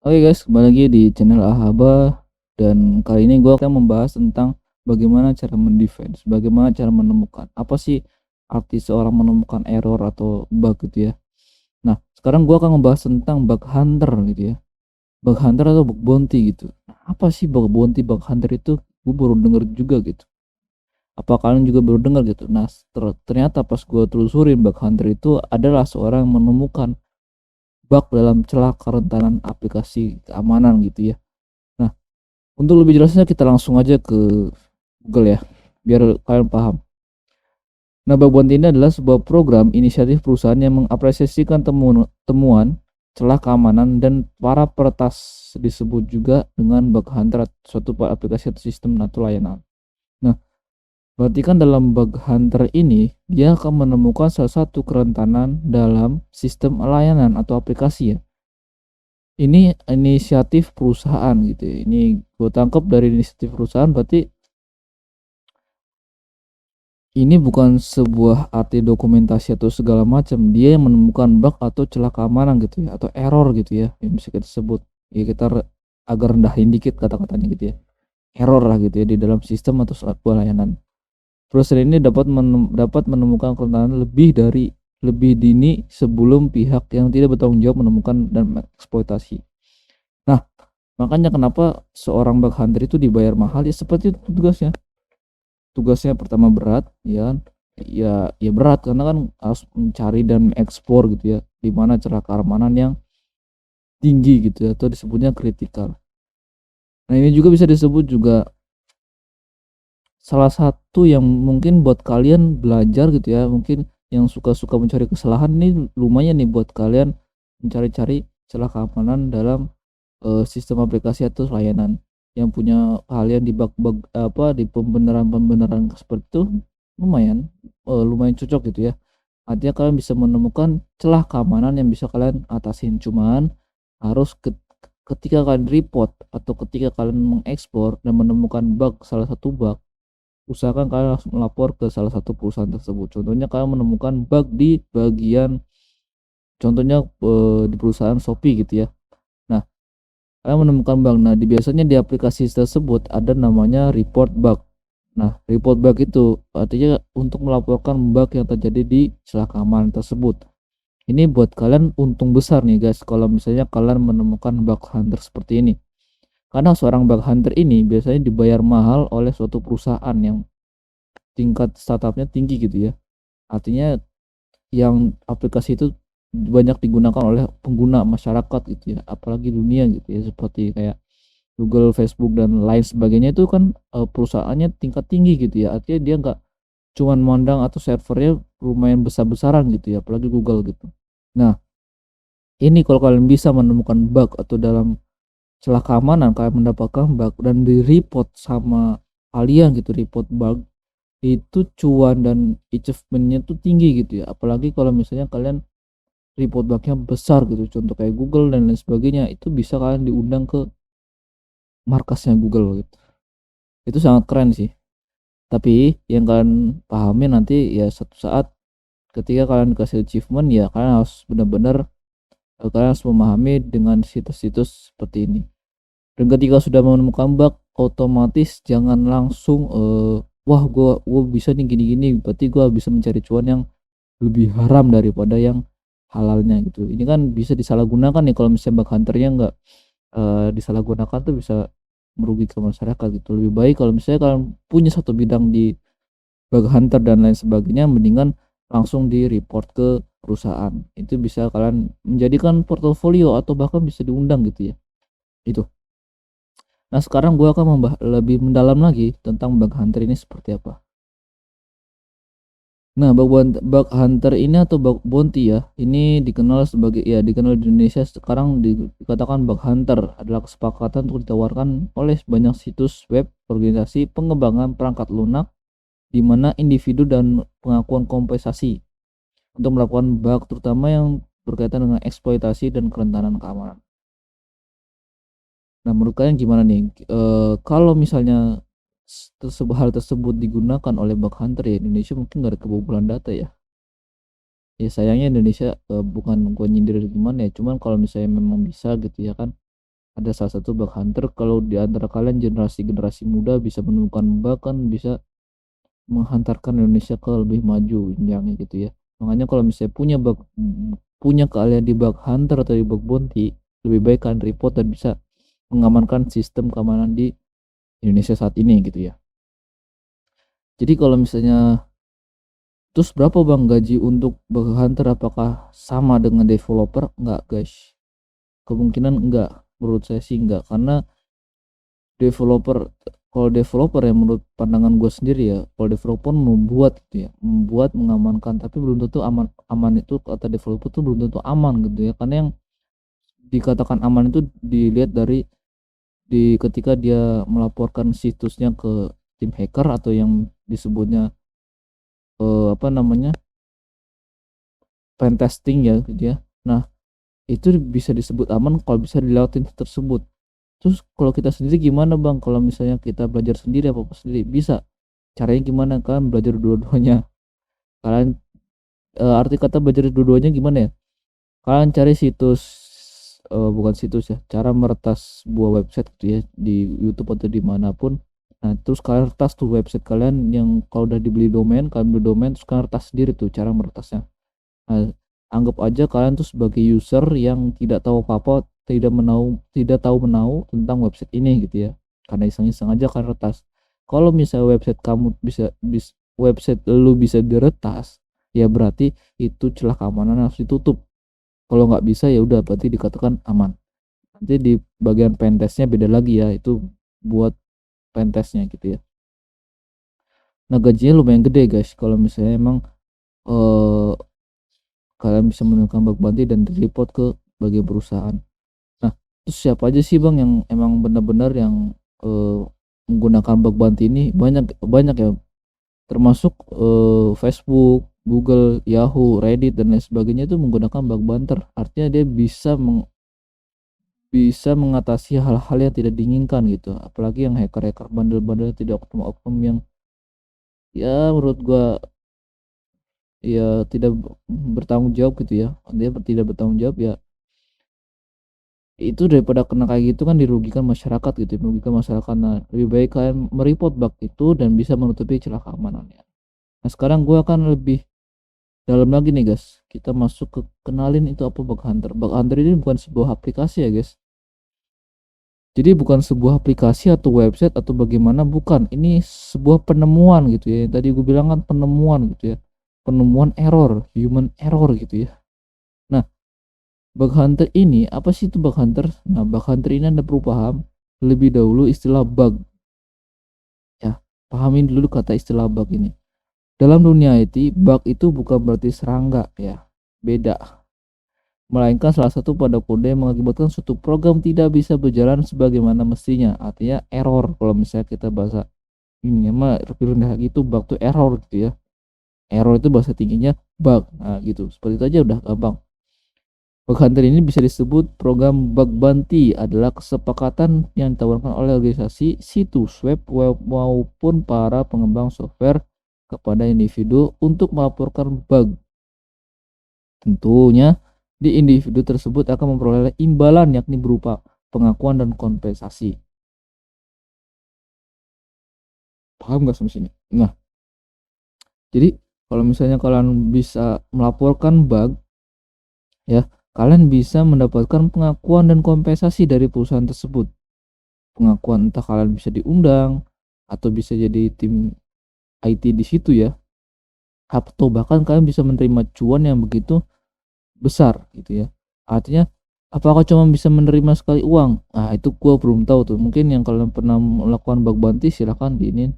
Oke guys, kembali lagi di channel Ahaba, dan kali ini gue akan membahas tentang bagaimana cara mendefense, bagaimana cara menemukan apa sih arti seorang menemukan error atau bug gitu ya. Nah, sekarang gue akan membahas tentang bug hunter gitu ya, bug hunter atau bug bounty gitu. Nah, apa sih bug bounty, bug hunter itu? Gue baru denger juga gitu. Apa kalian juga baru dengar gitu? Nah, ternyata pas gue telusurin, bug hunter itu adalah seorang yang menemukan bug dalam celah kerentanan aplikasi keamanan gitu ya. Nah, untuk lebih jelasnya kita langsung aja ke Google ya, biar kalian paham. Nah, bug bounty ini adalah sebuah program inisiatif perusahaan yang mengapresiasikan temuan celah keamanan dan para peretas, disebut juga dengan bug hunter, suatu aplikasi atau sistem atau layanan. Nah, berarti kan dalam bug hunter ini dia akan menemukan salah satu kerentanan dalam sistem layanan atau aplikasi ya. Ini inisiatif perusahaan gitu ya. Ini gue tangkap dari inisiatif perusahaan, berarti ini bukan sebuah arti dokumentasi atau segala macam. Dia yang menemukan bug atau celah keamanan gitu ya, atau error gitu ya, yang bisa kita sebut ya, kita agak rendahin dikit kata-katanya gitu ya, error lah gitu ya di dalam sistem atau sebuah layanan. Perusahaan ini dapat menemukan kerentanan lebih dini sebelum pihak yang tidak bertanggung jawab menemukan dan mengeksploitasi. Nah, makanya kenapa seorang bug hunter itu dibayar mahal ya, seperti itu tugasnya pertama berat ya, ya berat karena kan harus mencari dan mengeksplor gitu ya, dimana celah keamanan yang tinggi gitu ya, atau disebutnya kritikal. Nah, ini juga bisa disebut juga salah satu yang mungkin buat kalian belajar gitu ya, mungkin yang suka-suka mencari kesalahan, ini lumayan nih buat kalian mencari-cari celah keamanan dalam sistem aplikasi atau layanan yang punya kalian di bug-bug di pembenaran seperti itu. Lumayan cocok gitu ya, artinya kalian bisa menemukan celah keamanan yang bisa kalian atasin. Cuman harus ketika kalian report atau ketika kalian mengeksplor dan menemukan bug, salah satu bug, usahakan kalian langsung melapor ke salah satu perusahaan tersebut. Contohnya kalian menemukan bug di bagian, contohnya di perusahaan Shopee gitu ya. Nah, kalian menemukan bug. Nah, biasanya di aplikasi tersebut ada namanya report bug. Nah, report bug itu artinya untuk melaporkan bug yang terjadi di celah keamanan tersebut. Ini buat kalian untung besar nih guys, kalau misalnya kalian menemukan bug hunter seperti ini. Karena seorang bug hunter ini biasanya dibayar mahal oleh suatu perusahaan yang tingkat startupnya tinggi gitu ya. Artinya yang aplikasi itu banyak digunakan oleh pengguna masyarakat gitu ya, apalagi dunia gitu ya, seperti kayak Google, Facebook dan lain sebagainya. Itu kan perusahaannya tingkat tinggi gitu ya, artinya dia nggak cuman mandang atau servernya lumayan besar-besaran gitu ya, apalagi Google gitu. Nah, ini kalau kalian bisa menemukan bug atau dalam celah keamanan, kalian mendapatkan bug dan di report sama kalian gitu, report bug, itu cuan dan achievementnya tuh tinggi gitu ya, apalagi kalau misalnya kalian report bugnya besar gitu, contoh kayak Google dan lain sebagainya, itu bisa kalian diundang ke markasnya Google gitu. Itu sangat keren sih. Tapi yang kalian pahami nanti ya, satu saat ketika kalian dikasih achievement ya, kalian harus benar-benar kalian harus memahami dengan situs-situs seperti ini. Dan ketika sudah menemukan bug, otomatis jangan langsung wah gua bisa nih gini-gini, berarti gua bisa mencari cuan yang lebih haram daripada yang halalnya gitu. Ini kan bisa disalahgunakan nih kalau misalnya bug hunternya nggak disalahgunakan, tuh bisa merugikan masyarakat gitu. Lebih baik kalau misalnya kalian punya satu bidang di bug hunter dan lain sebagainya, mendingan langsung di report ke perusahaan. Itu bisa kalian menjadikan portofolio atau bahkan bisa diundang gitu ya. Itu. Nah, sekarang gua akan lebih mendalam lagi tentang bug hunter ini seperti apa. Nah, bug hunter ini atau bug bounty ya, ini dikenal di Indonesia sekarang dikatakan bug hunter adalah kesepakatan untuk ditawarkan oleh banyak situs web organisasi pengembangan perangkat lunak di mana individu dan pengakuan kompensasi untuk melakukan bug terutama yang berkaitan dengan eksploitasi dan kerentanan keamanan. Nah, menurut kalian gimana nih? Kalau misalnya hal tersebut digunakan oleh bug hunter ya, Indonesia mungkin nggak ada kebobolan data ya. Ya sayangnya Indonesia, bukan gue nyindir gimana ya, cuman kalau misalnya memang bisa gitu ya kan, ada salah satu bug hunter, kalau di antara kalian generasi muda bisa menemukan bug kan bisa menghantarkan Indonesia ke lebih maju jenjangnya gitu ya. Makanya kalau misalnya punya keahlian di bug hunter atau di bug bounty, lebih baik kalian report dan bisa mengamankan sistem keamanan di Indonesia saat ini gitu ya. Jadi kalau misalnya terus berapa bang gaji untuk bug hunter, apakah sama dengan developer? Enggak guys, kemungkinan enggak, menurut saya sih enggak, karena kalau developer ya, menurut pandangan gue sendiri ya, kalau developer membuat gitu ya, mengamankan, tapi belum tentu aman itu kata developer tuh belum tentu aman gitu ya, karena yang dikatakan aman itu dilihat dari ketika dia melaporkan situsnya ke tim hacker atau yang disebutnya apa namanya, pen testing ya gitu ya. Nah, itu bisa disebut aman kalau bisa dilewatin tersebut. Terus kalau kita sendiri gimana bang, kalau misalnya kita belajar sendiri apa sendiri bisa, caranya gimana? Kan belajar dua-duanya. Kalian arti kata belajar dua-duanya gimana ya, kalian cari situs, bukan situs ya, cara meretas sebuah website gitu ya di YouTube atau dimanapun. Nah terus kalian retas tuh website kalian, yang kalau udah dibeli domain, kalian beli domain terus kalian retas sendiri tuh cara meretasnya. Nah, anggap aja kalian tuh sebagai user yang tidak tahu apa-apa, tidak tahu menau tentang website ini gitu ya. Karena iseng-iseng aja kalian retas. Kalau misalnya website lu bisa diretas, ya berarti itu celah keamanan harus ditutup. Kalau nggak bisa ya udah berarti dikatakan aman. Nanti di bagian pentestnya beda lagi ya, itu buat pentestnya gitu ya. Nah gajinya lumayan gede guys kalau misalnya emang eh, kalian bisa menemukan bug bounty dan report ke bagian perusahaan. Nah, terus siapa aja sih bang yang emang benar-benar yang menggunakan bug bounty ini? Banyak banyak ya, termasuk Facebook, Google, Yahoo, Reddit dan lain sebagainya itu menggunakan bug bounty. Artinya dia bisa mengatasi hal-hal yang tidak diinginkan gitu. Apalagi yang hacker-hacker bandel-bandel, tidak oknum-oknum yang ya menurut gua ya tidak bertanggung jawab gitu ya. Dia tidak bertanggung jawab ya, itu daripada kena kayak gitu kan dirugikan masyarakat gitu ya, merugikan masyarakat. Nah lebih baik kalian mereport bug itu dan bisa menutupi celah keamanannya. Nah sekarang gue akan lebih dalam lagi nih guys, kita masuk ke kenalin itu apa bug hunter. Bug hunter ini bukan sebuah aplikasi ya guys, jadi bukan sebuah aplikasi atau website atau bagaimana, bukan, ini sebuah penemuan gitu ya. Tadi gue bilang kan penemuan gitu ya, penemuan error, human error gitu ya. Nah bug hunter ini apa sih itu bug hunter? Nah bug hunter ini Anda perlu paham lebih dahulu istilah bug ya. Pahamin dulu kata istilah bug ini. Dalam dunia IT, bug itu bukan berarti serangga ya, beda. Melainkan salah satu pada kode yang mengakibatkan suatu program tidak bisa berjalan sebagaimana mestinya. Artinya error, kalau misalnya kita bahasa ini mah lebih rendah gitu, bug tuh error gitu ya. Error itu bahasa tingginya bug. Nah gitu, seperti itu aja udah gampang. Bug hunter ini bisa disebut program bug bounty, adalah kesepakatan yang ditawarkan oleh organisasi, situs web maupun para pengembang software kepada individu untuk melaporkan bug. Tentunya di individu tersebut akan memperoleh imbalan, yakni berupa pengakuan dan kompensasi. Paham nggak sampai sini? Nah, jadi kalau misalnya kalian bisa melaporkan bug ya, kalian bisa mendapatkan pengakuan dan kompensasi dari perusahaan tersebut. Pengakuan entah kalian bisa diundang atau bisa jadi tim IT di situ ya, atau bahkan kalian bisa menerima cuan yang begitu besar gitu ya. Artinya apakah cuma bisa menerima sekali uang? Nah, itu gua belum tahu tuh. Mungkin yang kalian pernah melakukan bug bounty silahkan diinin.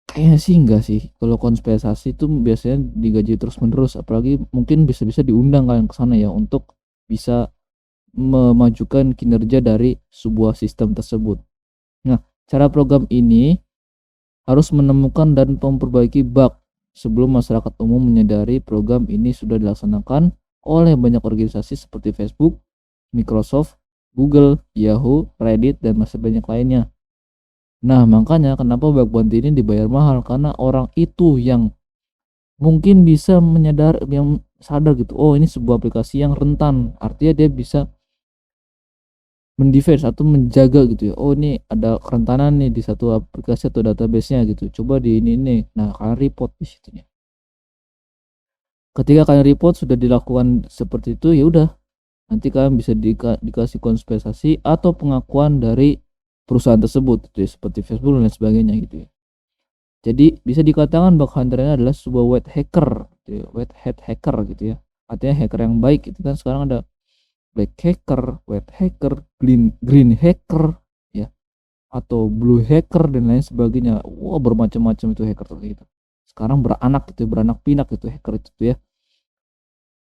Kayaknya sih enggak sih. Kalau konspirasi itu biasanya digaji terus menerus, apalagi mungkin bisa-bisa diundang kalian ke sana ya untuk bisa memajukan kinerja dari sebuah sistem tersebut. Nah, cara program ini harus menemukan dan memperbaiki bug sebelum masyarakat umum menyadari program ini sudah dilaksanakan oleh banyak organisasi seperti Facebook, Microsoft, Google, Yahoo, Reddit, dan masih banyak lainnya. Nah, makanya kenapa bug bounty ini dibayar mahal, karena orang itu yang mungkin bisa yang sadar gitu, oh ini sebuah aplikasi yang rentan, artinya dia bisa mendefense atau menjaga gitu ya, oh ini ada kerentanan nih di satu aplikasi atau database-nya gitu, coba di ini, nah kalian report di situnya. Ketika kalian report sudah dilakukan seperti itu, ya udah, nanti kalian bisa dikasih kompensasi atau pengakuan dari perusahaan tersebut gitu ya, seperti Facebook dan lain sebagainya gitu ya. Jadi bisa dikatakan bug hunter ini adalah sebuah white hacker gitu ya, white hat hacker gitu ya, artinya hacker yang baik. Itu kan sekarang ada black hacker, white hacker, green hacker ya, atau blue hacker dan lain sebagainya. Wah, bermacam-macam itu hacker tuh gitu. Sekarang beranak gitu, beranak pinak itu hacker itu tuh ya.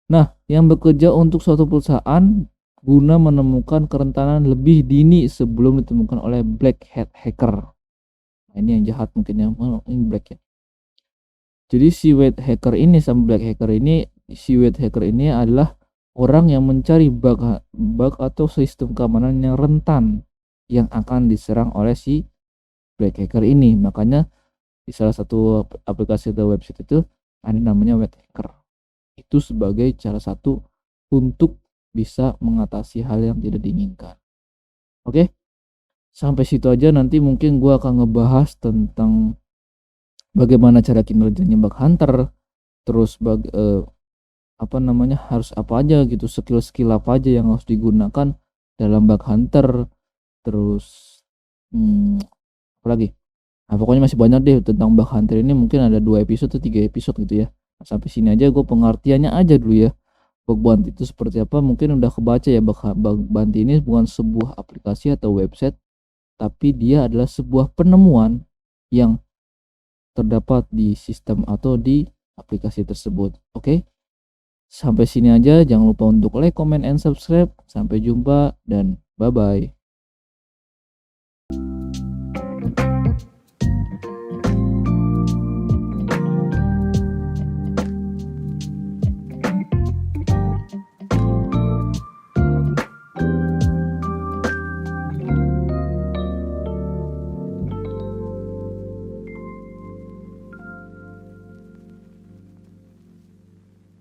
Nah, yang bekerja untuk suatu perusahaan guna menemukan kerentanan lebih dini sebelum ditemukan oleh black hat hacker. Nah, ini yang jahat mungkin ya, ini black ya. Jadi si white hacker ini sama black hacker ini, si white hacker ini adalah orang yang mencari bug atau sistem keamanan yang rentan yang akan diserang oleh si black hacker ini. Makanya di salah satu aplikasi atau website itu ada namanya white hacker. Itu sebagai cara satu untuk bisa mengatasi hal yang tidak diinginkan. Oke, sampai situ aja. Nanti mungkin gue akan ngebahas tentang bagaimana cara kinerjanya bug hunter, terus harus apa aja gitu, skill apa aja yang harus digunakan dalam bug hunter, terus apa lagi. Nah, pokoknya masih banyak deh tentang bug hunter ini, mungkin ada 2 episode atau 3 episode gitu ya. Nah, sampai sini aja gue pengertiannya aja dulu ya. Bug bounty itu seperti apa mungkin udah kebaca ya. Bug bounty ini bukan sebuah aplikasi atau website, tapi dia adalah sebuah penemuan yang terdapat di sistem atau di aplikasi tersebut. Oke, sampai sini aja. Jangan lupa untuk like, comment, and subscribe. Sampai jumpa dan bye bye.